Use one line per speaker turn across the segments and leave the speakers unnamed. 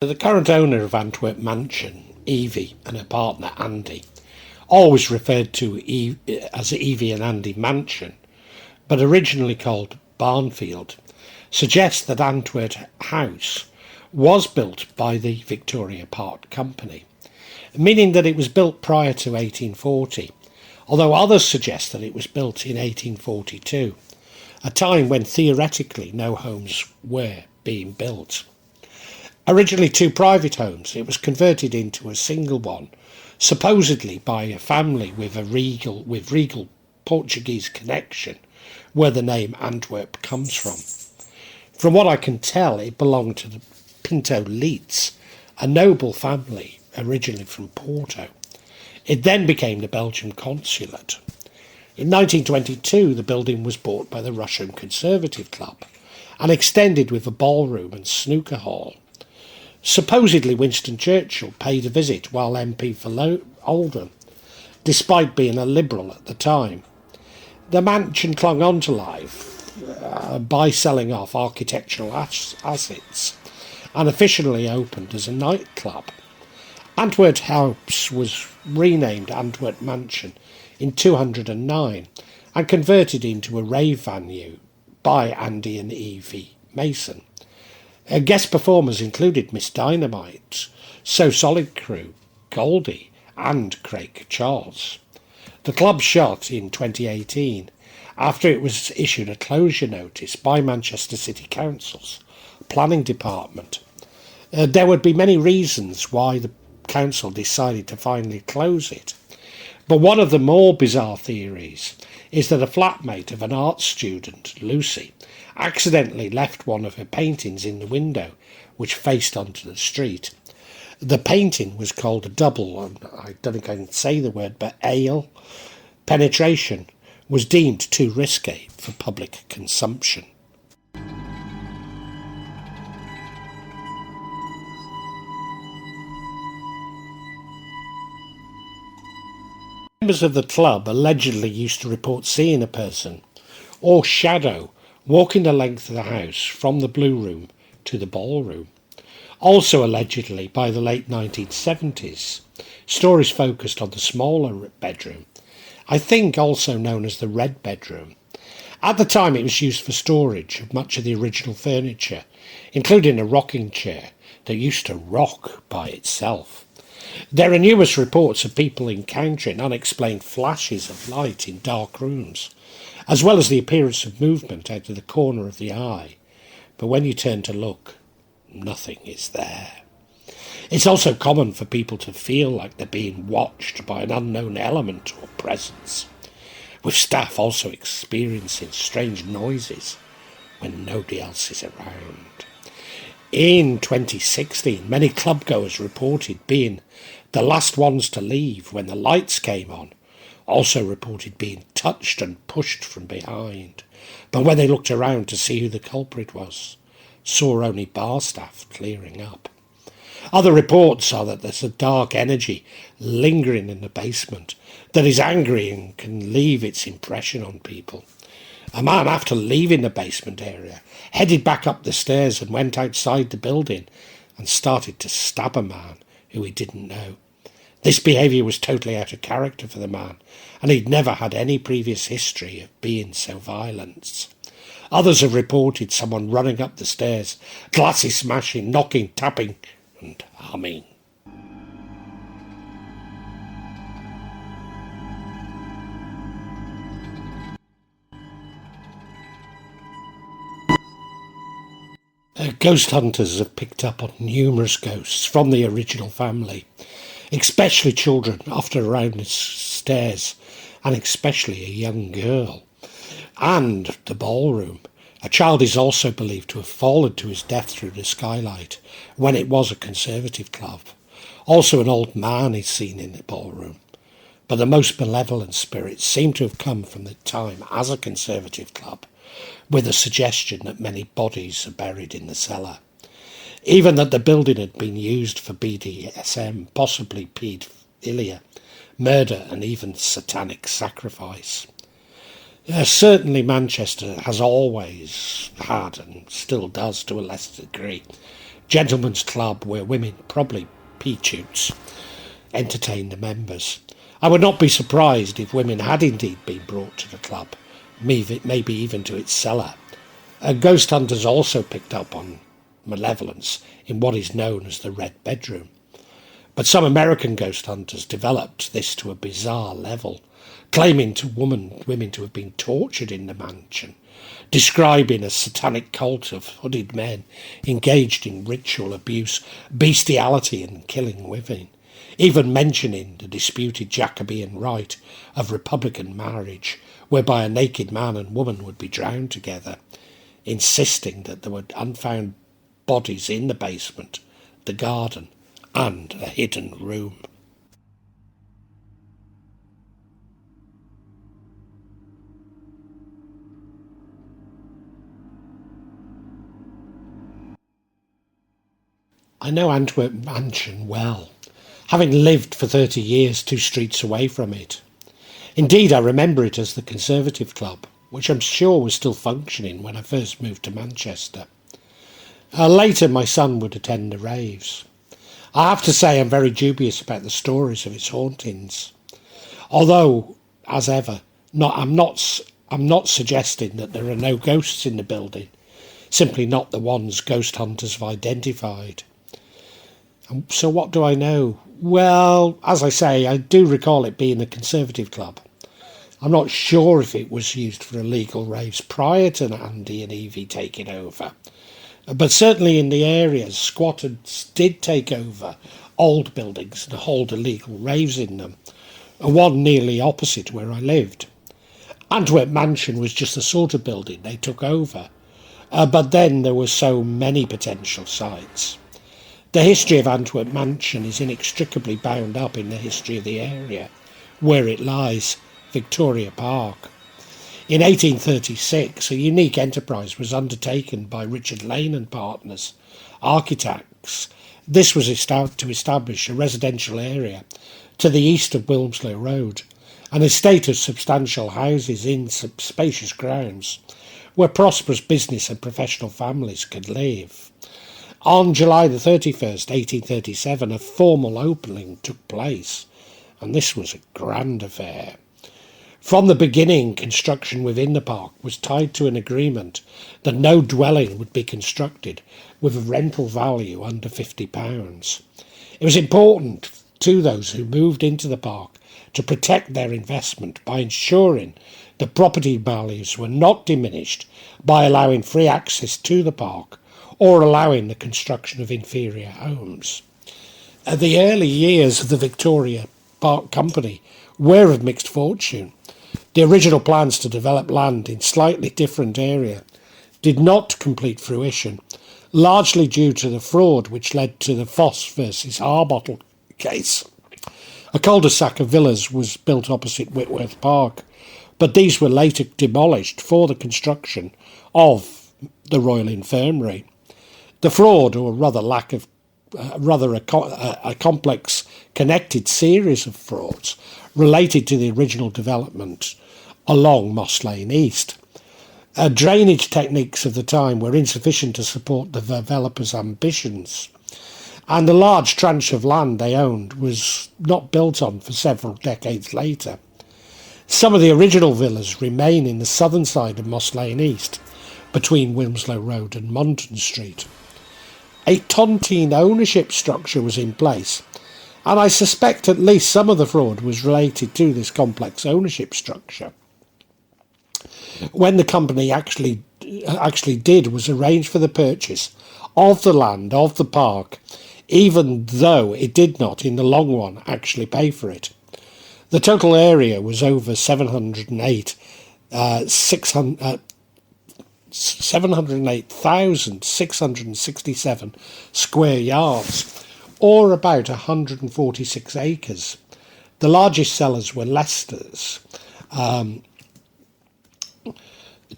The current owner of Antwerp Mansion, Evie, and her partner Andy, always referred to as Evie and Andy Mansion, but originally called Barnfield, suggests that Antwerp House was built by the Victoria Part Company, meaning that it was built prior to 1840, although others suggest that it was built in 1842, a time when theoretically no homes were being built. Originally two private homes, it was converted into a single one, supposedly by a family with regal Portuguese connection, where the name Antwerp comes from. From what I can tell, it belonged to the Pinto Leites, a noble family originally from Porto. It then became the Belgium Consulate. In 1922, the building was bought by the Rusholme Conservative Club and extended with a ballroom and snooker hall. Supposedly Winston Churchill paid a visit while MP for Oldham, despite being a Liberal at the time. The mansion clung on to life by selling off architectural assets and officially opened as a nightclub. Antwerp House was renamed Antwerp Mansion in 2009 and converted into a rave venue by Andy and Evie Mansion. Guest performers included Miss Dynamite, So Solid Crew, Goldie and Craig Charles. The club shut in 2018 after it was issued a closure notice by Manchester City Council's planning department. There would be many reasons why the council decided to finally close it, but one of the more bizarre theories is that a flatmate of an art student, Lucy, accidentally left one of her paintings in the window which faced onto the street. The painting was called a double, and I don't think I can say the word, but ale. Penetration was deemed too risky for public consumption. Members of the club allegedly used to report seeing a person or shadow walking the length of the house from the blue room to the ballroom. Also allegedly by the late 1970s, stories focused on the smaller bedroom, I think also known as the red bedroom. At the time it was used for storage of much of the original furniture, including a rocking chair that used to rock by itself. There are numerous reports of people encountering unexplained flashes of light in dark rooms, as well as the appearance of movement out of the corner of the eye. But when you turn to look, nothing is there. It's also common for people to feel like they're being watched by an unknown element or presence, with staff also experiencing strange noises when nobody else is around. In 2016, many clubgoers reported being the last ones to leave when the lights came on, also reported being touched and pushed from behind, but when they looked around to see who the culprit was, saw only bar staff clearing up. Other reports are that there's a dark energy lingering in the basement that is angry and can leave its impression on people. A man, after leaving the basement area, headed back up the stairs and went outside the building and started to stab a man who he didn't know. This behaviour was totally out of character for the man, and he'd never had any previous history of being so violent. Others have reported someone running up the stairs, glasses smashing, knocking, tapping and humming. Ghost hunters have picked up on numerous ghosts from the original family, especially children often around the stairs, and especially a young girl. And the ballroom. A child is also believed to have fallen to his death through the skylight when it was a conservative club. Also an old man is seen in the ballroom. But the most malevolent spirits seem to have come from the time as a conservative club, with a suggestion that many bodies are buried in the cellar. Even that the building had been used for BDSM, possibly paedophilia, murder and even satanic sacrifice. Certainly Manchester has always had, and still does to a lesser degree, gentlemen's club where women, probably pea-toots, entertained the members. I would not be surprised if women had indeed been brought to the club, maybe even to its cellar. Ghost hunters also picked up on malevolence in what is known as the Red Bedroom. But some American ghost hunters developed this to a bizarre level, claiming to women to have been tortured in the mansion, describing a satanic cult of hooded men engaged in ritual abuse, bestiality and killing women, even mentioning the disputed Jacobean rite of Republican marriage, whereby a naked man and woman would be drowned together, insisting that there were unfound bodies in the basement, the garden, and a hidden room. I know Antwerp Mansion well, having lived for 30 years 2 streets away from it. Indeed, I remember it as the Conservative Club, which I'm sure was still functioning when I first moved to Manchester. Later, my son would attend the raves. I have to say I'm very dubious about the stories of its hauntings. Although, as ever, I'm not suggesting that there are no ghosts in the building, simply not the ones ghost hunters have identified. So what do I know? Well, as I say, I do recall it being a Conservative club. I'm not sure if it was used for illegal raves prior to Andy and Evie taking over. But certainly in the areas, squatters did take over old buildings and hold illegal raves in them, and one nearly opposite where I lived. Antwerp Mansion was just the sort of building they took over, but then there were so many potential sites. The history of Antwerp Mansion is inextricably bound up in the history of the area, where it lies, Victoria Park. In 1836, a unique enterprise was undertaken by Richard Lane and Partners, architects. This was to establish a residential area to the east of Wilmslow Road, an estate of substantial houses in spacious grounds, where prosperous business and professional families could live. On July the 31st, 1837, a formal opening took place, and this was a grand affair. From the beginning, construction within the park was tied to an agreement that no dwelling would be constructed with a rental value under £50. It was important to those who moved into the park to protect their investment by ensuring the property values were not diminished by allowing free access to the park or allowing the construction of inferior homes. The early years of the Victoria Park Company were of mixed fortune. The original plans to develop land in slightly different area did not complete fruition, largely due to the fraud which led to the Foss versus Harbottle case. A cul-de-sac of villas was built opposite Whitworth Park, but these were later demolished for the construction of the Royal Infirmary. The fraud, or rather lack of, a complex connected series of frauds, related to the original development along Moss Lane East. Drainage techniques of the time were insufficient to support the developers' ambitions, and the large tranche of land they owned was not built on for several decades later. Some of the original villas remain in the southern side of Moss Lane East, between Wilmslow Road and Monton Street. A tontine ownership structure was in place, and I suspect at least some of the fraud was related to this complex ownership structure. When the company actually did was arrange for the purchase of the land of the park, even though it did not, in the long run, actually pay for it. The total area was over 708,667 square yards, or about 146 acres. The largest sellers were Leicester's,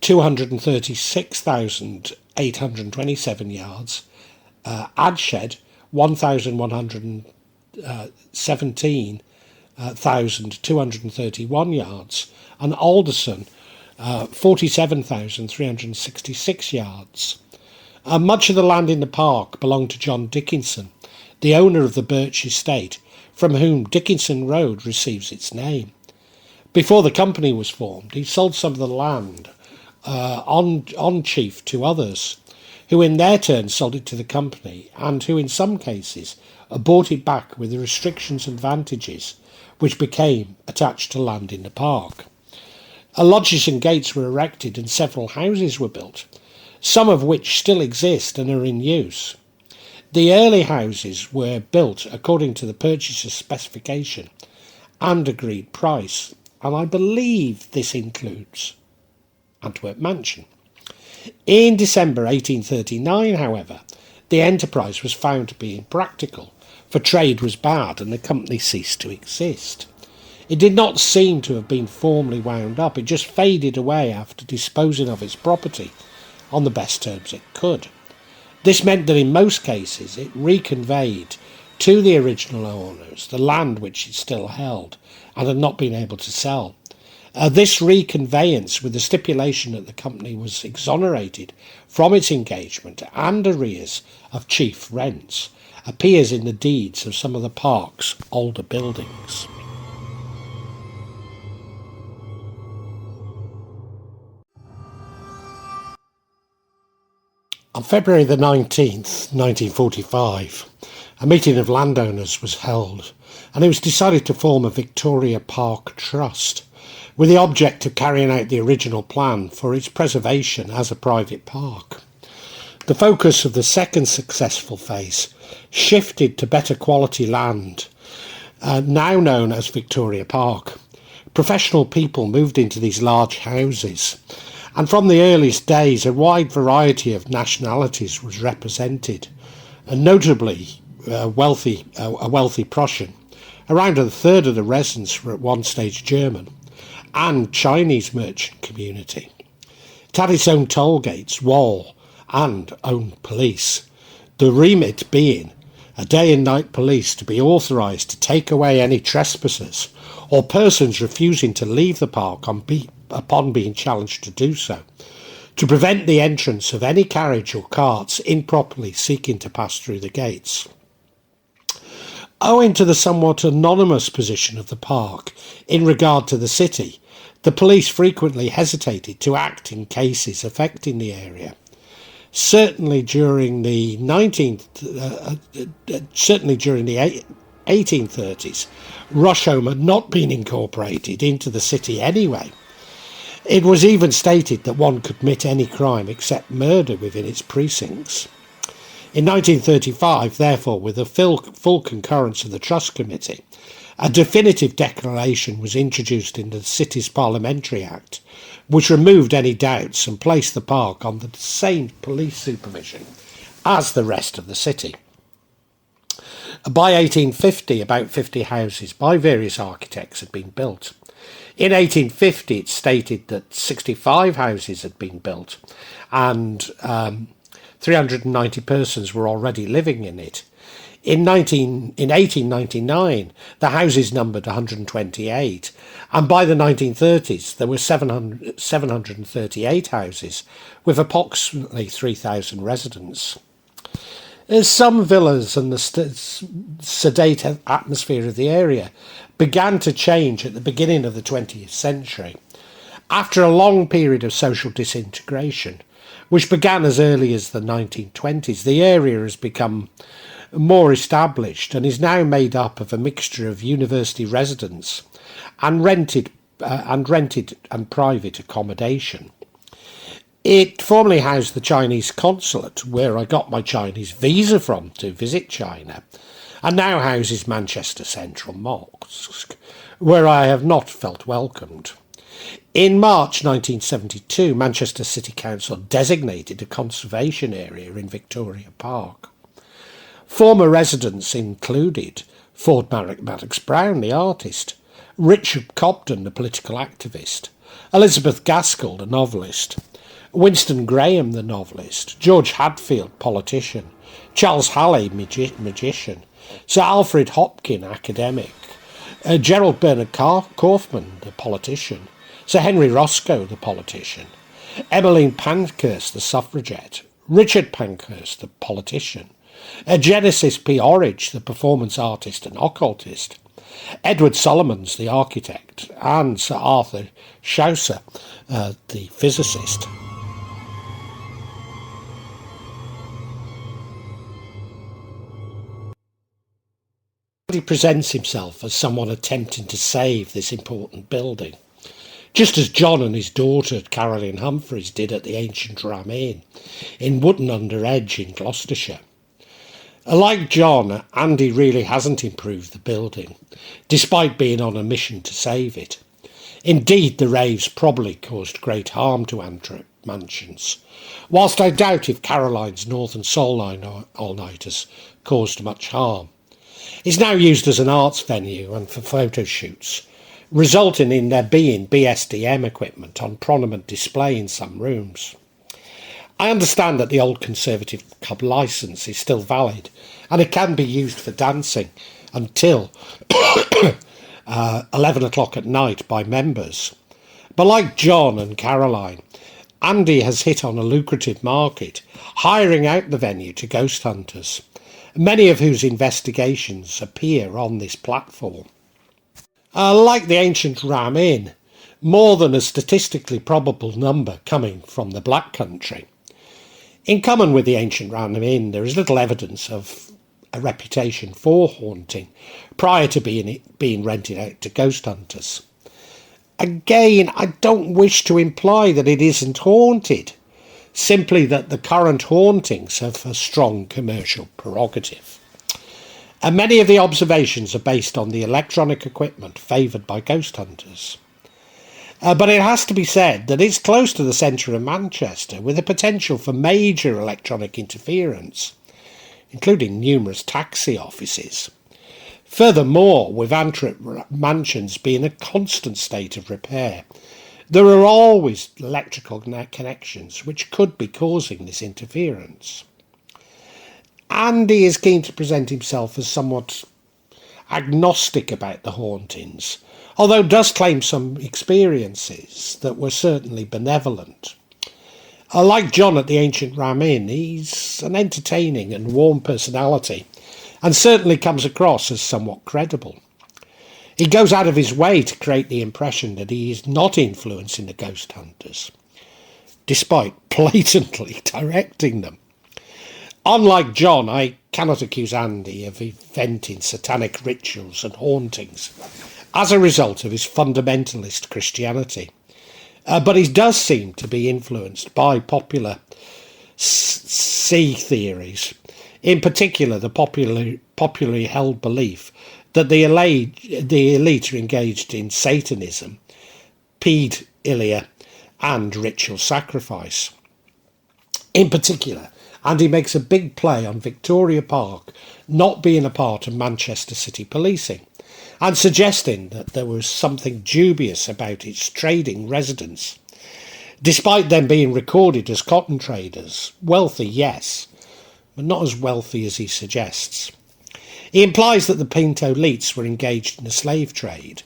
236,827 yards, Adshed, 1,117,231 yards, and Alderson, 47,366 yards. Much of the land in the park belonged to John Dickinson, the owner of the Birch estate, from whom Dickinson Road receives its name. Before the company was formed, he sold some of the land on chief to others, who in their turn sold it to the company, and who in some cases bought it back with the restrictions and advantages which became attached to land in the park. Lodges and gates were erected and several houses were built, some of which still exist and are in use. The early houses were built according to the purchaser's specification and agreed price, and I believe this includes Antwerp Mansion. In December 1839, however, the enterprise was found to be impractical, for trade was bad and the company ceased to exist. It did not seem to have been formally wound up, it just faded away after disposing of its property on the best terms it could. This meant that in most cases it reconveyed to the original owners the land which it still held and had not been able to sell. This reconveyance, with the stipulation that the company was exonerated from its engagement and arrears of chief rents, appears in the deeds of some of the park's older buildings. On February the 19th, 1945, a meeting of landowners was held, and it was decided to form a Victoria Park Trust, with the object of carrying out the original plan for its preservation as a private park. The focus of the second successful phase shifted to better quality land, now known as Victoria Park. Professional people moved into these large houses, and from the earliest days a wide variety of nationalities was represented, and notably a wealthy Prussian. Around a third of the residents were at one stage German, and Chinese merchant community. It had its own toll gates, wall, and own police, the remit being a day and night police to be authorised to take away any trespassers or persons refusing to leave the park upon being challenged to do so, to prevent the entrance of any carriage or carts improperly seeking to pass through the gates. Owing to the somewhat anonymous position of the park in regard to the city, the police frequently hesitated to act in cases affecting the area. Certainly during the 1830s, Rusholme had not been incorporated into the city anyway. It was even stated that one could commit any crime except murder within its precincts. In 1935, therefore, with the full concurrence of the Trust Committee, a definitive declaration was introduced into the city's Parliamentary Act, which removed any doubts and placed the park under the same police supervision as the rest of the city. By 1850, about 50 houses by various architects had been built. In 1850, it stated that 65 houses had been built and 390 persons were already living in it. In 1899, the houses numbered 128, and by the 1930s, there were 738 houses, with approximately 3,000 residents. Some villas and the sedate atmosphere of the area began to change at the beginning of the 20th century. After a long period of social disintegration, which began as early as the 1920s, the area has become more established and is now made up of a mixture of university residents and rented and private accommodation. It formerly housed the Chinese Consulate, where I got my Chinese visa from to visit China, and now houses Manchester Central Mosque, where I have not felt welcomed. In March 1972, Manchester City Council designated a conservation area in Victoria Park. Former residents included Ford Madox Brown, the artist, Richard Cobden, the political activist, Elizabeth Gaskell, the novelist, Winston Graham, the novelist, George Hadfield, politician, Charles Halley, magician, Sir Alfred Hopkin, academic, Gerald Bernard Kaufman, the politician, Sir Henry Roscoe, the politician, Emmeline Pankhurst, the suffragette, Richard Pankhurst, the politician, Genesis P. Orridge, the performance artist and occultist, Edward Solomons, the architect, and Sir Arthur Chaucer, the physicist. He presents himself as someone attempting to save this important building, just as John and his daughter Caroline Humphreys did at the ancient Ram Inn in Wootton under Edge in Gloucestershire. Like John, Andy really hasn't improved the building, despite being on a mission to save it. Indeed, the raves probably caused great harm to Antwerp Mansions, whilst I doubt if Caroline's Northern Soul all-nighters caused much harm. It's now used as an arts venue and for photo shoots, resulting in there being BSDM equipment on prominent display in some rooms. I understand that the old Conservative Club licence is still valid and it can be used for dancing until 11 o'clock at night by members. But like John and Caroline, Andy has hit on a lucrative market, hiring out the venue to ghost hunters, many of whose investigations appear on this platform. Like the ancient Ram Inn, more than a statistically probable number coming from the Black Country. In common with the ancient Ram Inn, there is little evidence of a reputation for haunting prior to being rented out to ghost hunters. Again, I don't wish to imply that it isn't haunted, simply that the current hauntings have a strong commercial prerogative. And many of the observations are based on the electronic equipment favoured by ghost hunters. But it has to be said that it's close to the centre of Manchester, with the potential for major electronic interference, including numerous taxi offices. Furthermore, with Antwerp Mansions being a constant state of repair, there are always electrical connections which could be causing this interference. Andy is keen to present himself as somewhat agnostic about the hauntings, although does claim some experiences that were certainly benevolent. Like John at the ancient Ram Inn, he's an entertaining and warm personality and certainly comes across as somewhat credible. He goes out of his way to create the impression that he is not influencing the ghost hunters, despite blatantly directing them. Unlike John, I cannot accuse Andy of inventing satanic rituals and hauntings as a result of his fundamentalist Christianity. But he does seem to be influenced by popular sea theories, in particular the popularly held belief that the elite are engaged in Satanism, paedophilia, and ritual sacrifice. In particular, Andy makes a big play on Victoria Park not being a part of Manchester City policing, and suggesting that there was something dubious about its trading residents. Despite them being recorded as cotton traders, wealthy, yes, but not as wealthy as he suggests. He implies that the Pinto Leites were engaged in the slave trade,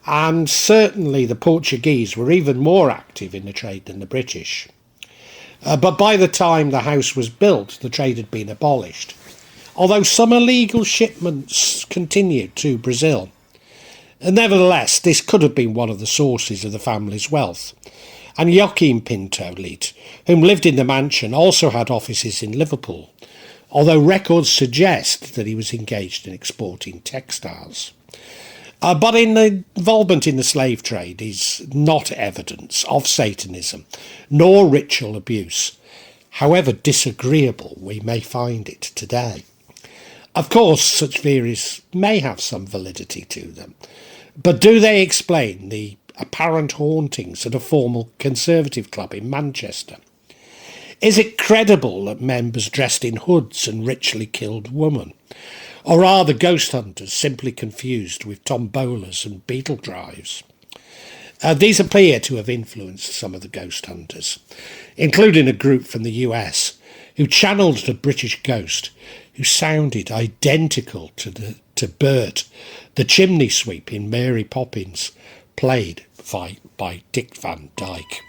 and certainly the Portuguese were even more active in the trade than the British. But by the time the house was built, the trade had been abolished, although some illegal shipments continued to Brazil. And nevertheless, this could have been one of the sources of the family's wealth. And Joachim Pinto Leites, whom lived in the mansion, also had offices in Liverpool, although records suggest that he was engaged in exporting textiles. But involvement in the slave trade is not evidence of Satanism, nor ritual abuse, however disagreeable we may find it today. Of course, such theories may have some validity to them, but do they explain the apparent hauntings at a formal Conservative club in Manchester? Is it credible that members dressed in hoods and ritually killed women? Or are the ghost hunters simply confused with tombolas and beetle drives? These appear to have influenced some of the ghost hunters, including a group from the US who channeled a British ghost who sounded identical to Bert, the chimney sweep in Mary Poppins, played by Dick Van Dyke.